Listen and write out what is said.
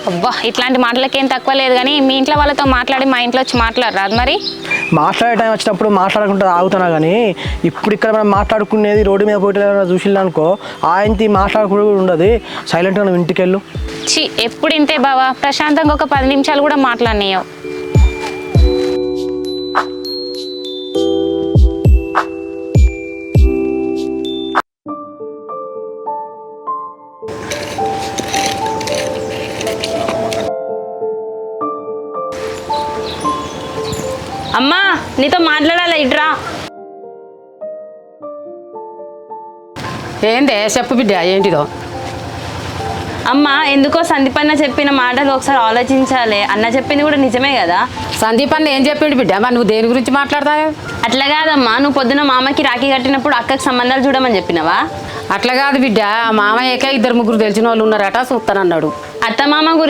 అబ్బా ఇట్లాంటి మాటలకేం తక్కువ లేదు కానీ మీ ఇంట్లో వాళ్ళతో మాట్లాడి మా ఇంట్లో వచ్చి మాట్లాడరాదు మరి. మాట్లాడే టైం వచ్చినప్పుడు మాట్లాడుకుంటూ ఆగుతున్నా కానీ ఇప్పుడు ఇక్కడ మనం మాట్లాడుకునేది రోడ్డు మీద పోటీ చూసిల్లా అనుకో ఆయనది మాట్లాడుకుంటూ కూడా ఉండదు. సైలెంట్గా నువ్వు ఇంటికి వెళ్ళు. చి ఎప్పుడు ఇంతే బావా, ప్రశాంతంగా ఒక 10 నిమిషాలు కూడా మాట్లాడినాయవు. అమ్మా నీతో మాట్లాడాలి, ఇట్రా. ఏందే చెప్పు బిడ్డ, ఏంటిదో? అమ్మ ఎందుకో సందీప్ అన్న చెప్పిన మాటలు ఒకసారి ఆలోచించాలి. అన్న చెప్పింది కూడా నిజమే కదా. సందీప్ అన్న ఏం చెప్పిండు బిడ్డ? మరి నువ్వు దేని గురించి మాట్లాడతావు? అట్లా కాదమ్మా, నువ్వు పొద్దున మామకి రాఖీ కట్టినప్పుడు అక్కకి సంబంధాలు చూడమని చెప్పినవా? అట్లా కాదు బిడ్డ, మామయ్యకే 2-3 తెలిసిన వాళ్ళు ఉన్నారట, చూస్తానన్నాడు. అత్త మామ గురించి